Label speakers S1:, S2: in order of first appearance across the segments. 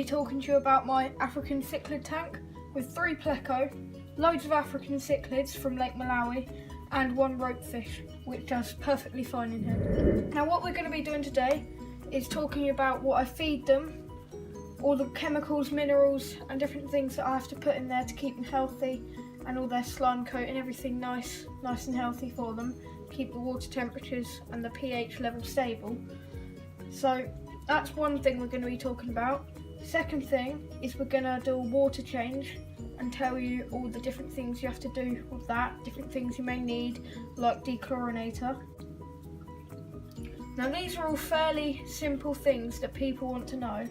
S1: talking to you about my African cichlid tank with 3 pleco, loads of African cichlids from Lake Malawi and 1 ropefish, which does perfectly fine in here. Now what we're going to be doing today is talking about what I feed them, all the chemicals, minerals and different things that I have to put in there to keep them healthy, and all their slime coat and everything nice and healthy for them, keep the water temperatures and the pH level stable. So that's one thing we're going to be talking about. Second thing is we're going to do a water change and tell you all the different things you have to do with that, different things you may need, like dechlorinator. Now these are all fairly simple things that people want to know,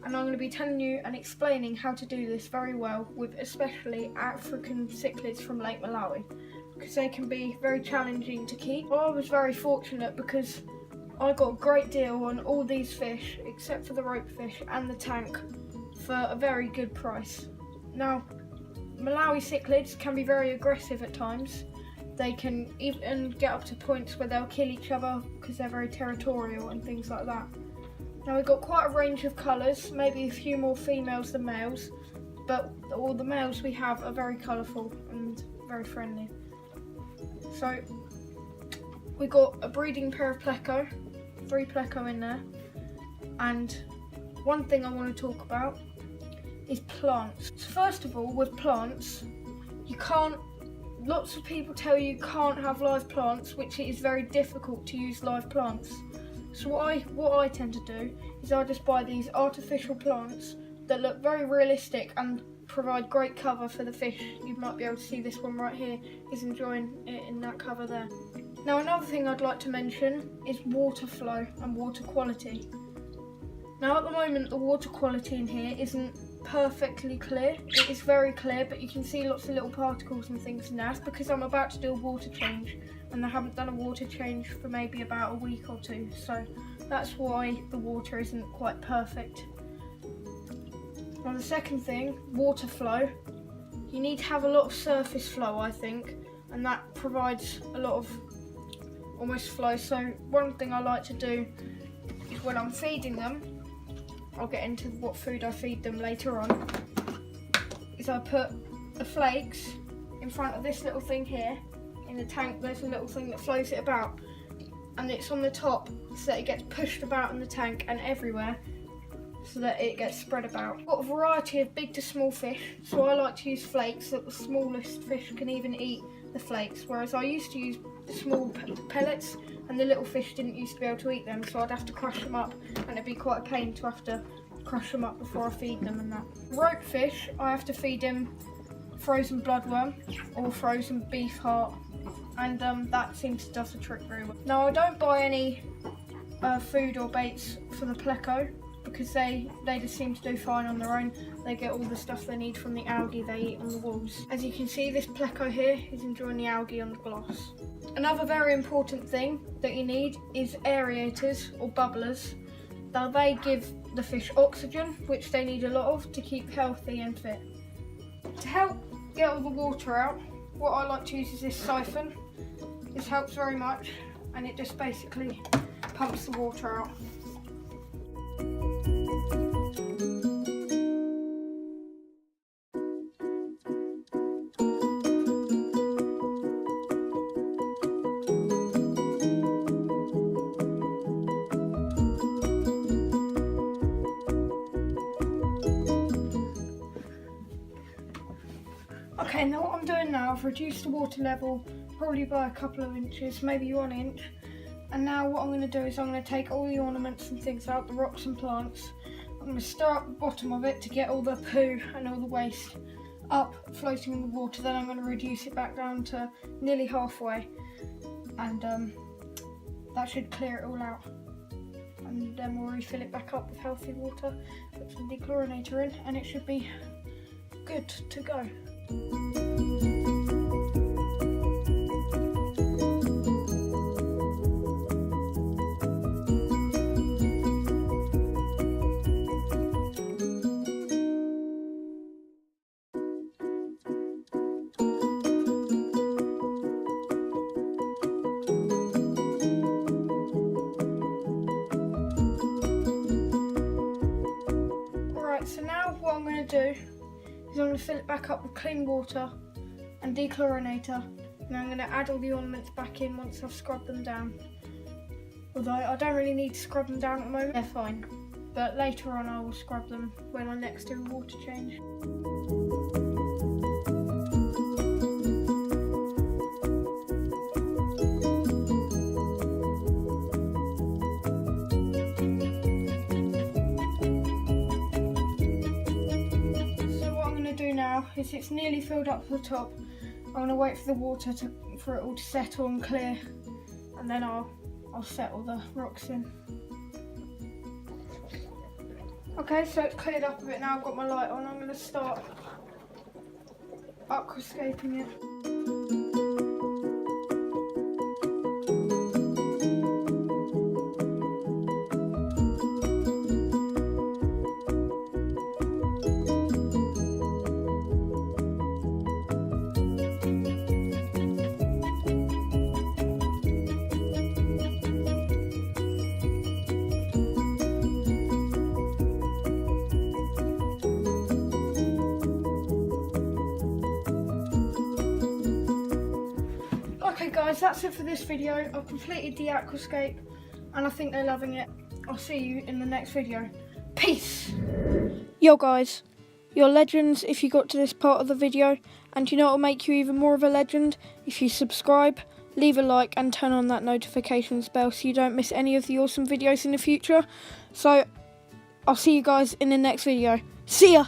S1: and I'm going to be telling you and explaining how to do this very well with especially African cichlids from Lake Malawi, because they can be very challenging to keep. Well, I was very fortunate because I got a great deal on all these fish except for the ropefish and the tank for a very good price. Now Malawi cichlids can be very aggressive at times. They can even get up to points where they'll kill each other because they're very territorial and things like that. Now we've got quite a range of colours, maybe a few more females than males, but all the males we have are very colourful and very friendly. So we've got a breeding pair of pleco, 3 pleco in there, and one thing I want to talk about is plants. So first of all, with plants, lots of people tell you can't have live plants, which it is very difficult to use live plants. So what I tend to do is I just buy these artificial plants that look very realistic and provide great cover for the fish. You might be able to see this one right here is enjoying it in that cover there. Now another thing I'd like to mention is water flow and water quality. Now at the moment the water quality in here isn't perfectly clear. It is very clear, but you can see lots of little particles and things in there. That's because I'm about to do a water change and I haven't done a water change for maybe about a week or 2, so that's why the water isn't quite perfect. Now the second thing, water flow. You need to have a lot of surface flow, I think, and that provides a lot of almost flow. So one thing I like to do is when I'm feeding them, I'll get into what food I feed them later on, is I put the flakes in front of this little thing here. In the tank there's a little thing that floats it about, and it's on the top so that it gets pushed about in the tank and everywhere so that it gets spread about. I've got a variety of big to small fish, so I like to use flakes that the smallest fish can even eat the flakes, whereas I used to use small pellets and the little fish didn't used to be able to eat them, so I'd have to crush them up and it'd be quite a pain to have to crush them up before I feed them and that. Ropefish, I have to feed him frozen bloodworm or frozen beef heart, and that seems to do the trick very well. Now I don't buy any food or baits for the pleco because they just seem to do fine on their own. They get all the stuff they need from the algae they eat on the walls. As you can see, this pleco here is enjoying the algae on the glass. Another very important thing that you need is aerators or bubblers. Now they give the fish oxygen, which they need a lot of to keep healthy and fit. To help get all the water out, what I like to use is this siphon. This helps very much, and it just basically pumps the water out. Okay, now what I'm doing now, I've reduced the water level probably by a couple of inches, maybe 1 inch. And now what I'm going to do is I'm going to take all the ornaments and things out, the rocks and plants. I'm going to stir up the bottom of it to get all the poo and all the waste up, floating in the water. Then I'm going to reduce it back down to nearly halfway, and that should clear it all out. And then we'll refill it back up with healthy water, put some dechlorinator in, and it should be good to go. what I'm going to do is I'm going to fill it back up with clean water and dechlorinator, and I'm going to add all the ornaments back in once I've scrubbed them down. Although I don't really need to scrub them down at the moment, they're fine. But later on I will scrub them when I next do a water change. Now is it's nearly filled up to the top. I'm going to wait for the water for it all to settle and clear, and then I'll settle the rocks in. Okay, so it's cleared up a bit now. I've got my light on. I'm going to start aquascaping it. Okay guys, that's it for this video. I've completed the aquascape and I think they're loving it. I'll see you in the next video. Peace! Yo guys, you're legends if you got to this part of the video, and you know what will make you even more of a legend? If you subscribe, leave a like and turn on that notifications bell so you don't miss any of the awesome videos in the future. So, I'll see you guys in the next video. See ya!